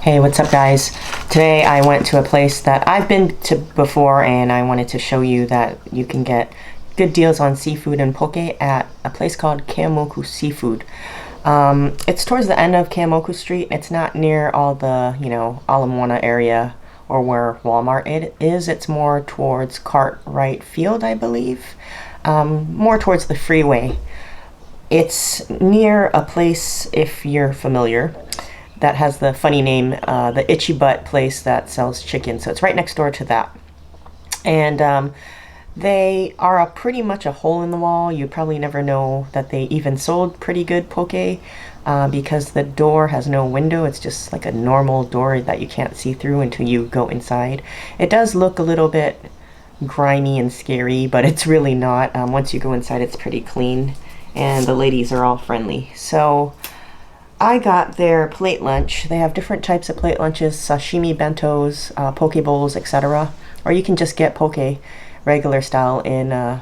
Hey, what's up guys? Today I went to a place that I've been to before and I wanted to show you that you can get good deals on seafood and poke at a place called Komoku Seafood. It's towards the end of Komoku Street. It's not near all the, Ala Moana area or where Walmart it is. It's more towards Cartwright Field, I believe. More towards the freeway. It's near a place, if you're familiar, that has the funny name, the Itchy Butt place that sells chicken. So it's right next door to that. And they are pretty much a hole in the wall. You probably never know that they even sold pretty good poke because the door has no window. It's just like a normal door that you can't see through until you go inside. It does look a little bit grimy and scary, but it's really not. Once you go inside, it's pretty clean. And the ladies are all friendly. So I got their plate lunch. They have different types of plate lunches, sashimi bentos, poke bowls, etc. Or you can just get poke regular style in, the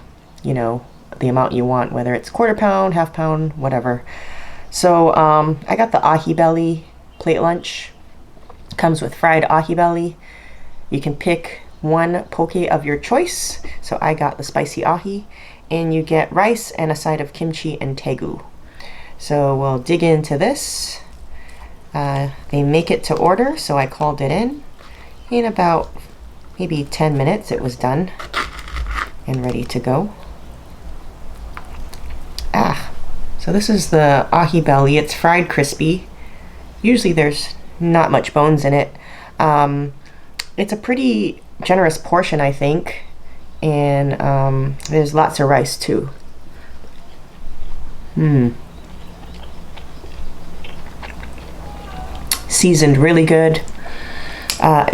amount you want, whether it's quarter pound, half pound, whatever. So I got the ahi belly plate lunch. Comes with fried ahi belly. You can pick one poke of your choice. So I got the spicy ahi. And you get rice and a side of kimchi and tegu. So we'll dig into this. They make it to order, so I called it in. In about maybe 10 minutes it was done and ready to go. So this is the ahi belly. It's fried crispy. Usually there's not much bones in it. It's a pretty generous portion, I think. And there's lots of rice too. Seasoned really good.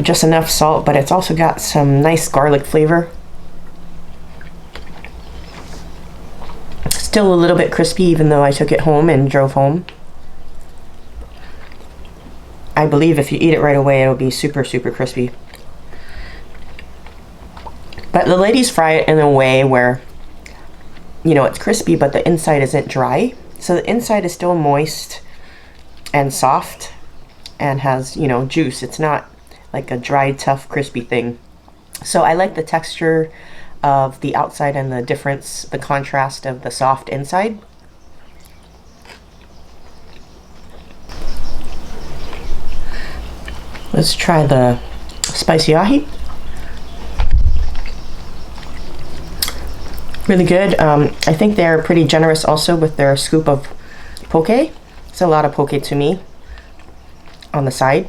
Just enough salt, but it's also got some nice garlic flavor. Still a little bit crispy even though I took it home and drove home. I believe if you eat it right away it'll be super crispy. But the ladies fry it in a way where, it's crispy, but the inside isn't dry. So the inside is still moist and soft and has, juice. It's not like a dry, tough, crispy thing. So I like the texture of the outside and the contrast of the soft inside. Let's try the spicy ahi. Really good. I think they're pretty generous also with their scoop of poke. It's a lot of poke to me on the side.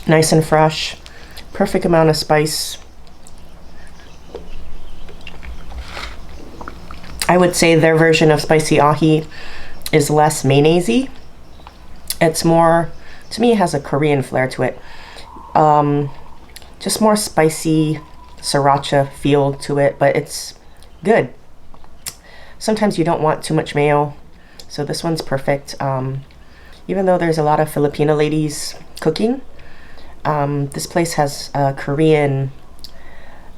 Nice and fresh. Perfect amount of spice. I would say their version of spicy ahi is less mayonnaise-y. It's more, to me, it has a Korean flair to it. Just more spicy sriracha feel to it, but it's good. Sometimes you don't want too much mayo, so this one's perfect. Even though there's a lot of Filipino ladies cooking, this place has a Korean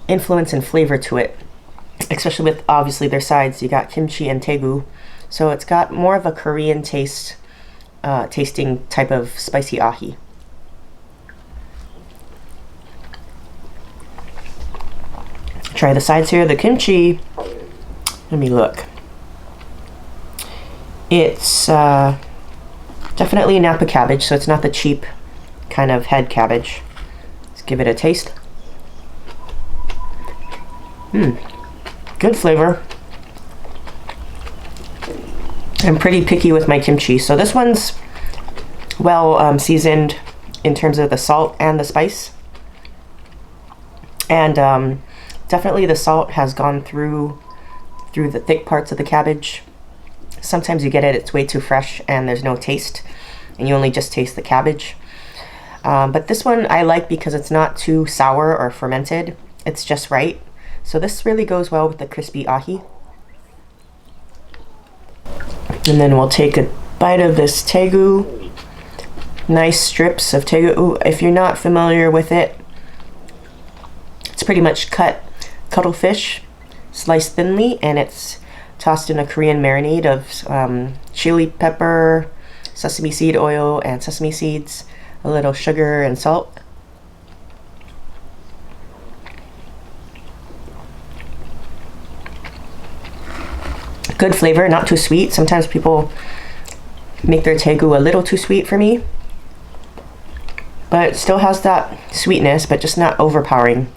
influence and flavor to it, especially with obviously their sides. You got kimchi and tegu, so it's got more of a Korean tasting type of spicy ahi. Try the sides here. The kimchi, let me look. It's definitely Napa cabbage, so it's not the cheap kind of head cabbage. Let's give it a taste. Good flavor. I'm pretty picky with my kimchi, so this one's well seasoned in terms of the salt and the spice. And definitely the salt has gone through the thick parts of the cabbage. Sometimes you get it, it's way too fresh and there's no taste and you only just taste the cabbage. But this one I like because it's not too sour or fermented. It's just right. So this really goes well with the crispy ahi. And then we'll take a bite of this tegu. Nice strips of tegu. If you're not familiar with it, it's pretty much cuttlefish, sliced thinly, and it's tossed in a Korean marinade of chili pepper, sesame seed oil and sesame seeds, a little sugar and salt. Good flavor, not too sweet. Sometimes people make their tegu a little too sweet for me, but it still has that sweetness, but just not overpowering.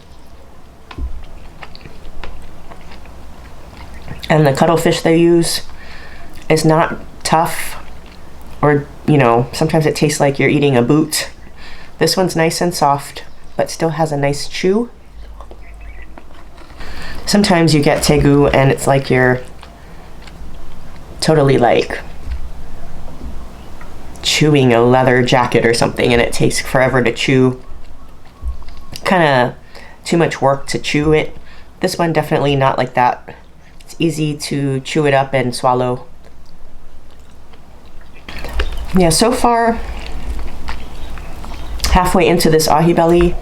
And the cuttlefish they use is not tough, or you know, sometimes it tastes like you're eating a boot. This one's nice and soft, but still has a nice chew. Sometimes you get tegu and it's like you're totally like chewing a leather jacket or something, and it takes forever to chew. Kind of too much work to chew it. This one definitely not like that. It's easy to chew it up and swallow. Yeah, so far, halfway into this ahi belly,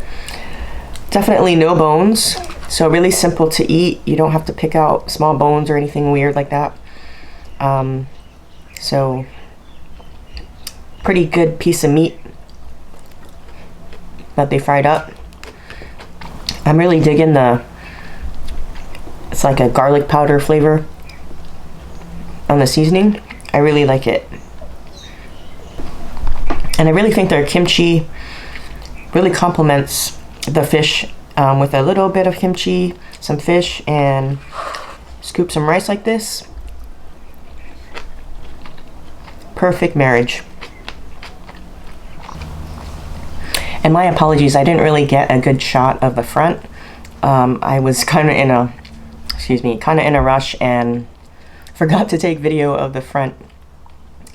definitely no bones. So really simple to eat. You don't have to pick out small bones or anything weird like that. So pretty good piece of meat that they fried up. I'm really digging it's like a garlic powder flavor on the seasoning. I really like it. And I really think their kimchi really complements the fish, with a little bit of kimchi, some fish, and scoop some rice like this. Perfect marriage. And my apologies, I didn't really get a good shot of the front. I was kind of in a rush and forgot to take video of the front,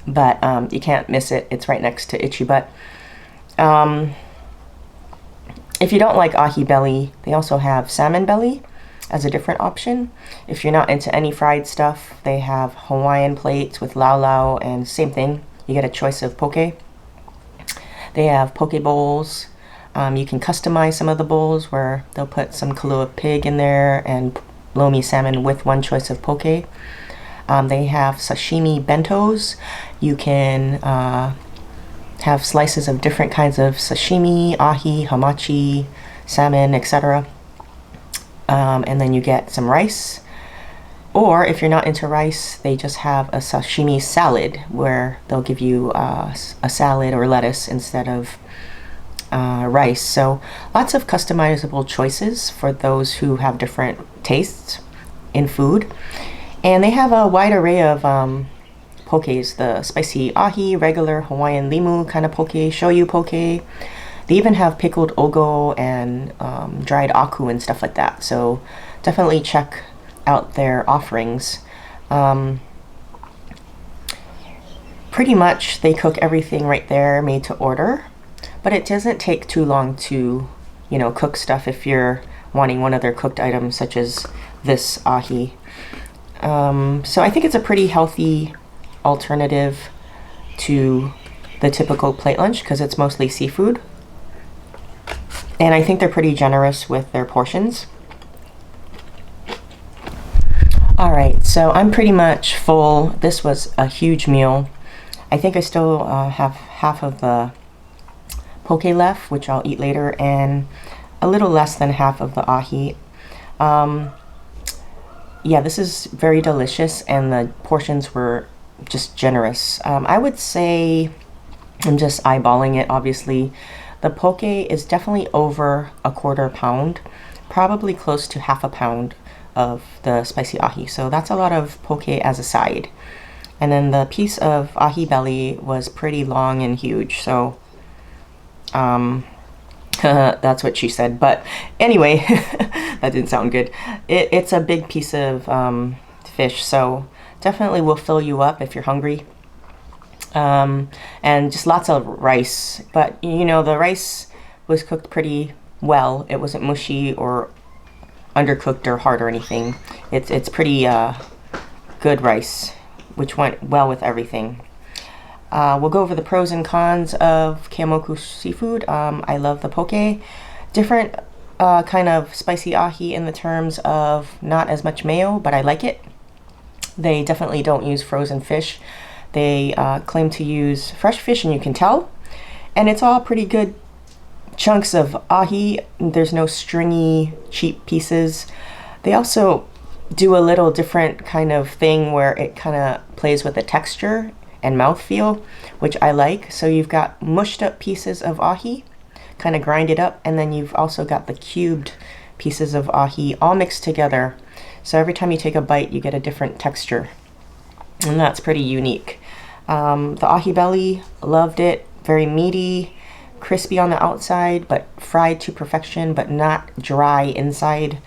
but you can't miss it. It's right next to Itchy Butt. If you don't like ahi belly, they also have salmon belly as a different option. If you're not into any fried stuff, they have Hawaiian plates with lau lau, and same thing, you get a choice of poke. They have poke bowls. You can customize some of the bowls where they'll put some kalua pig in there and lomi salmon with one choice of poke. They have sashimi bentos. You can have slices of different kinds of sashimi, ahi, hamachi, salmon, etc. And then you get some rice. Or if you're not into rice, they just have a sashimi salad where they'll give you a salad or lettuce instead of rice. So lots of customizable choices for those who have different tastes in food. And they have a wide array of pokes, the spicy ahi, regular Hawaiian limu kind of poke, shoyu poke. They even have pickled ogo and dried aku and stuff like that. So definitely check out their offerings. Pretty much they cook everything right there, made to order, but it doesn't take too long to, you know, cook stuff if you're wanting one of their cooked items, such as this ahi. So I think it's a pretty healthy alternative to the typical plate lunch because it's mostly seafood. And I think they're pretty generous with their portions. All right, so I'm pretty much full. This was a huge meal. I think I still have half of the poke left, which I'll eat later, and a little less than half of the ahi. Yeah, this is very delicious, and the portions were just generous. I would say, I'm just eyeballing it, obviously, the poke is definitely over a quarter pound, probably close to half a pound of the spicy ahi. So that's a lot of poke as a side. And then the piece of ahi belly was pretty long and huge. So that's what she said. But anyway, that didn't sound good. It's a big piece of fish. So definitely will fill you up if you're hungry. And just lots of rice. But you know, the rice was cooked pretty well. It wasn't mushy or undercooked or hard or anything. It's pretty good rice, which went well with everything. We'll go over the pros and cons of Komoku seafood. I love the poke. Different kind of spicy ahi in the terms of not as much mayo, but I like it. They definitely don't use frozen fish. They claim to use fresh fish, and you can tell. And it's all pretty good chunks of ahi. There's no stringy, cheap pieces. They also do a little different kind of thing where it kind of plays with the texture and mouthfeel, which I like. So you've got mushed up pieces of ahi, kind of grind it up, and then you've also got the cubed pieces of ahi all mixed together. So every time you take a bite, you get a different texture, and that's pretty unique. The ahi belly, loved it. Very meaty, crispy on the outside, but fried to perfection, but not dry inside.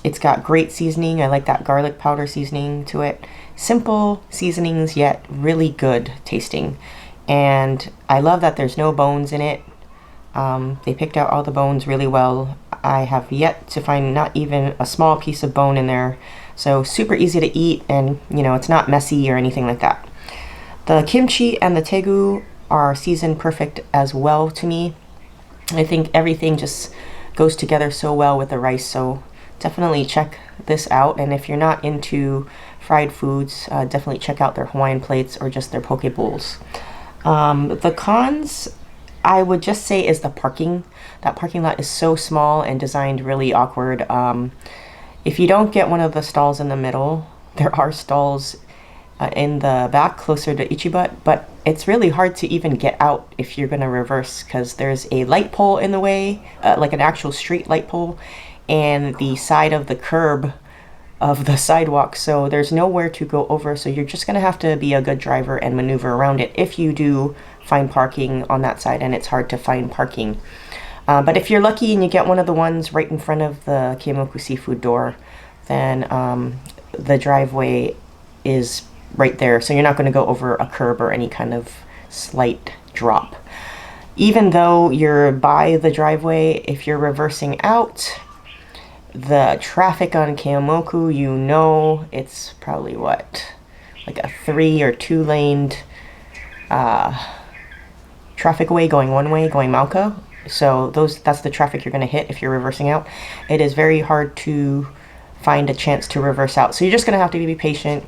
It's got great seasoning. I like that garlic powder seasoning to it. Simple seasonings, yet really good tasting. And I love that there's no bones in it. They picked out all the bones really well. I have yet to find not even a small piece of bone in there. So super easy to eat, and you know, it's not messy or anything like that. The kimchi and the tegu are seasoned perfect as well to me. I think everything just goes together so well with the rice, so definitely check this out. And if you're not into fried foods, definitely check out their Hawaiian plates or just their poke bowls. The cons, I would just say, is the parking. That parking lot is so small and designed really awkward. If you don't get one of the stalls in the middle, there are stalls in the back closer to Ichibat, but it's really hard to even get out if you're going to reverse, because there's a light pole in the way, like an actual street light pole, and the side of the curb of the sidewalk, so there's nowhere to go over. So you're just going to have to be a good driver and maneuver around it if you do find parking on that side, and it's hard to find parking. But if you're lucky and you get one of the ones right in front of the Komoku seafood door, then the driveway is right there, so you're not going to go over a curb or any kind of slight drop. Even though you're by the driveway, if you're reversing out, the traffic on Komoku, you know, it's probably what, like a 3 or 2 laned traffic way going one way, going Mauka. So that's the traffic you're going to hit if you're reversing out. It is very hard to find a chance to reverse out, so you're just going to have to be patient.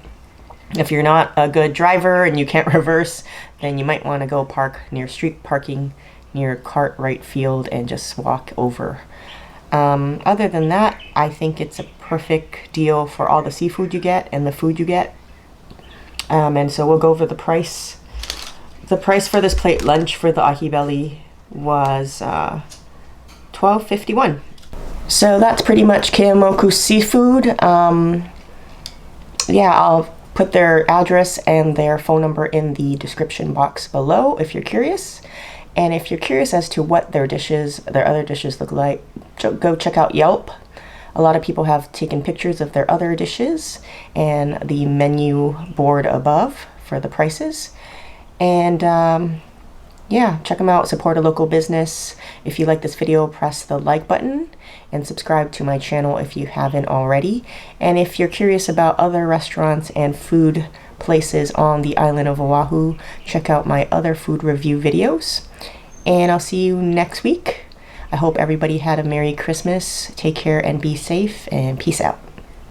If you're not a good driver and you can't reverse, then you might want to go park near street parking near Cartwright Field and just walk over. Other than that, I think it's a perfect deal for all the seafood you get and the food you get. And so we'll go over the price. The price for this plate lunch for the ahi belly was $12.51. So that's pretty much Komoku seafood. Yeah, I'll put their address and their phone number in the description box below if you're curious. And if you're curious as to what their other dishes look like, go check out Yelp. A lot of people have taken pictures of their other dishes and the menu board above for the prices. And yeah, check them out, support a local business. If you like this video, press the like button and subscribe to my channel if you haven't already. And if you're curious about other restaurants and food places on the island of Oahu, check out my other food review videos. And I'll see you next week. I hope everybody had a Merry Christmas. Take care and be safe, and peace out.